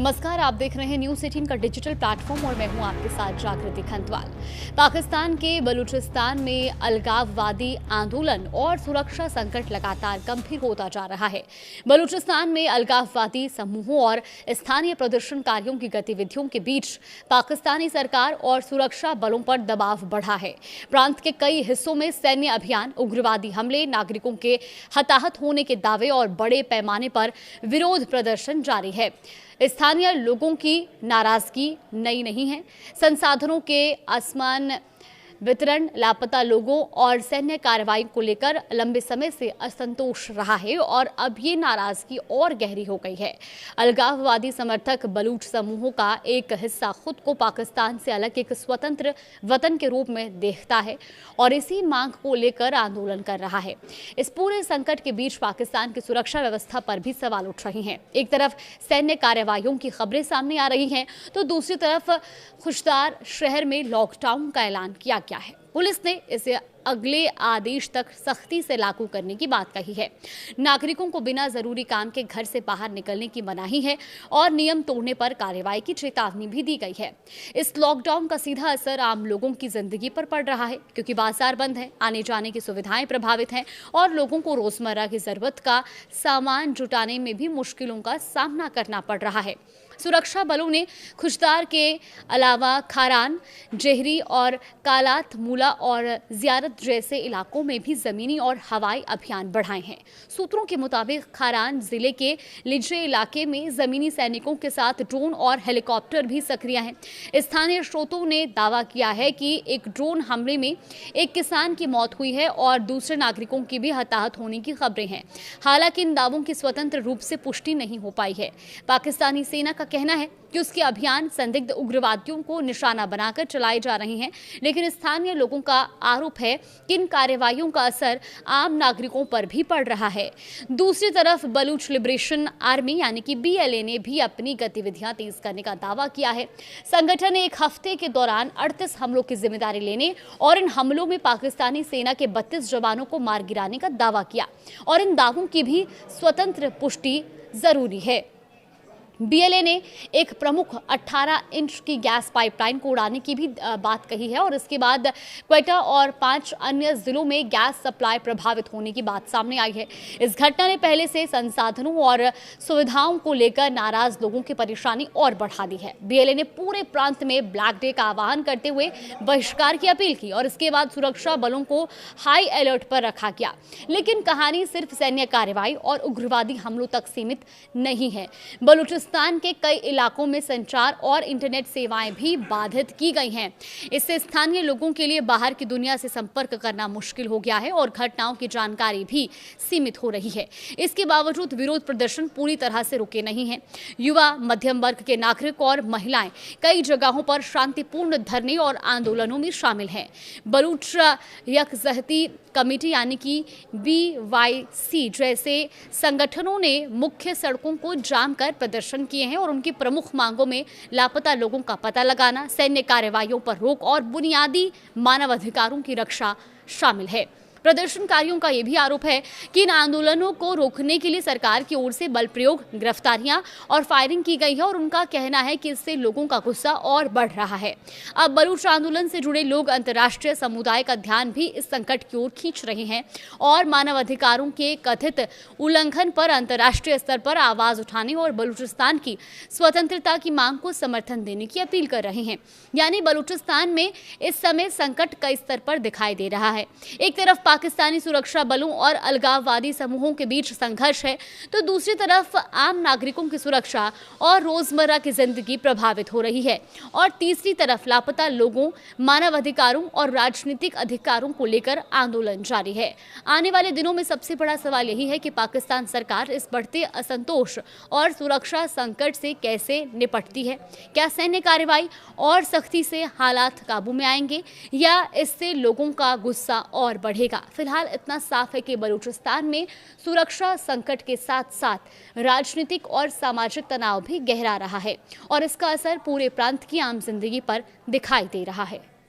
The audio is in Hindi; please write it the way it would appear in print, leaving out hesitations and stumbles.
नमस्कार, आप देख रहे हैं न्यूज़ 18 का डिजिटल प्लेटफॉर्म और मैं हूं आपके साथ जागृति खंतवाल। पाकिस्तान के बलूचिस्तान में अलगाववादी आंदोलन और सुरक्षा संकट लगातार गंभीर होता जा रहा है। बलूचिस्तान में अलगाववादी समूहों और स्थानीय प्रदर्शनकारियों की गतिविधियों के बीच पाकिस्तानी सरकार और सुरक्षा बलों पर दबाव बढ़ा है। प्रांत के कई हिस्सों में सैन्य अभियान, उग्रवादी हमले, नागरिकों के हताहत होने के दावे और बड़े पैमाने पर विरोध प्रदर्शन जारी है। स्थानीय लोगों की नाराजगी नई नहीं है। संसाधनों के असमान वितरण, लापता लोगों और सैन्य कार्रवाई को लेकर लंबे समय से असंतोष रहा है और अब ये नाराजगी और गहरी हो गई है। अलगाववादी समर्थक बलूच समूहों का एक हिस्सा खुद को पाकिस्तान से अलग एक स्वतंत्र वतन के रूप में देखता है और इसी मांग को लेकर आंदोलन कर रहा है। इस पूरे संकट के बीच पाकिस्तान की सुरक्षा व्यवस्था पर भी सवाल उठ रहे हैं। एक तरफ सैन्य कार्रवाइयों की खबरें सामने आ रही हैं, तो दूसरी तरफ खुशदार शहर में लॉकडाउन का ऐलान किया गया है। पुलिस ने इसे अगले आदेश तक सख्ती से लागू करने की बात कही है। नागरिकों को बिना जरूरी काम के घर से बाहर निकलने की मनाही है और नियम तोड़ने पर कार्रवाई की चेतावनी भी दी गई है। इस लॉकडाउन का सीधा असर आम लोगों की जिंदगी पर पड़ रहा है, क्योंकि बाजार बंद है, आने जाने की सुविधाएं प्रभावित हैं और लोगों को रोजमर्रा की जरूरत का सामान जुटाने में भी मुश्किलों का सामना करना पड़ रहा है। सुरक्षा बलों ने खुशदार के अलावा खारान, जेहरी और कालात मूला और जियारत जैसे इलाकों में भी जमीनी और हवाई अभियान बढ़ाए हैं। सूत्रों के मुताबिक खारान जिले के लिजे इलाके में जमीनी सैनिकों के साथ ड्रोन और हेलीकॉप्टर भी सक्रिय हैं। स्थानीय स्रोतों ने दावा किया है कि एक ड्रोन हमले में एक किसान की मौत हुई है और दूसरे नागरिकों की भी हताहत होने की खबरें हैं। हालांकि इन दावों की स्वतंत्र रूप से पुष्टि नहीं हो पाई है। पाकिस्तानी सेना का कहना है कि उसके अभियान संदिग्ध उग्रवादियों को निशाना बनाकर चलाए जा रहे हैं, लेकिन स्थानीय लोगों का आरोप है कि इन कार्रवाइयों का असर आम नागरिकों पर भी पड़ रहा है। दूसरी तरफ बलूच लिबरेशन आर्मी यानी कि BLA ने भी अपनी गतिविधियां तेज करने का दावा किया है। संगठन ने एक हफ्ते के दौरान 38 हमलों की जिम्मेदारी लेने और इन हमलों में पाकिस्तानी सेना के 32 जवानों को मार गिराने का दावा किया और इन दावों की भी स्वतंत्र पुष्टि जरूरी है। BLA ने एक प्रमुख 18 इंच की गैस पाइपलाइन को उड़ाने की भी बात कही है और इसके बाद क्वेटा और 5 अन्य जिलों में गैस सप्लाई प्रभावित होने की बात सामने आई है। इस घटना ने पहले से संसाधनों और सुविधाओं को लेकर नाराज लोगों की परेशानी और बढ़ा दी है। BLA ने पूरे प्रांत में ब्लैक डे का आह्वान करते हुए बहिष्कार की अपील की और इसके बाद सुरक्षा बलों को हाई अलर्ट पर रखा गया। लेकिन कहानी सिर्फ सैन्य कार्रवाई और उग्रवादी हमलों तक सीमित नहीं है। बलूचिस्तान के कई इलाकों में संचार और इंटरनेट सेवाएं भी बाधित की गई हैं। इससे स्थानीय लोगों के लिए बाहर की दुनिया से संपर्क करना मुश्किल हो गया है और घटनाओं की जानकारी भी सीमित हो रही है। इसके बावजूद विरोध प्रदर्शन पूरी तरह से रुके नहीं हैं। युवा, मध्यम वर्ग के नागरिक और महिलाएं कई जगहों पर शांतिपूर्ण धरने और आंदोलनों में शामिल हैं। बलूच यकजहती कमेटी यानी कि BYC जैसे संगठनों ने मुख्य सड़कों को जाम कर प्रदर्शन किए हैं और उनकी प्रमुख मांगों में लापता लोगों का पता लगाना, सैन्य कार्रवाइयों पर रोक और बुनियादी मानवाधिकारों की रक्षा शामिल है। प्रदर्शनकारियों का यह भी आरोप है कि इन आंदोलनों को रोकने के लिए सरकार की ओर से बल प्रयोग, गिरफ्तारियां और फायरिंग की गई है और उनका कहना है कि इससे लोगों का गुस्सा और बढ़ रहा है। अब बलूच आंदोलन से जुड़े लोग अंतर्राष्ट्रीय समुदाय का ध्यान भी इस संकट की ओर खींच रहे हैं और मानवाधिकारों के कथित उल्लंघन पर अंतर्राष्ट्रीय स्तर पर आवाज उठाने और बलूचिस्तान की स्वतंत्रता की मांग को समर्थन देने की अपील कर रहे हैं। यानी बलूचिस्तान में इस समय संकट कई स्तर पर दिखाई दे रहा है। एक तरफ पाकिस्तानी सुरक्षा बलों और अलगाववादी समूहों के बीच संघर्ष है, तो दूसरी तरफ आम नागरिकों की सुरक्षा और रोजमर्रा की जिंदगी प्रभावित हो रही है और तीसरी तरफ लापता लोगों, मानवाधिकारों और राजनीतिक अधिकारों को लेकर आंदोलन जारी है। आने वाले दिनों में सबसे बड़ा सवाल यही है कि पाकिस्तान सरकार इस बढ़ते असंतोष और सुरक्षा संकट से कैसे निपटती है। क्या सैन्य कार्रवाई और सख्ती से हालात काबू में आएंगे या इससे लोगों का गुस्सा और बढ़ेगा? फिलहाल इतना साफ है कि बलूचिस्तान में सुरक्षा संकट के साथ साथ राजनीतिक और सामाजिक तनाव भी गहरा रहा है और इसका असर पूरे प्रांत की आम जिंदगी पर दिखाई दे रहा है।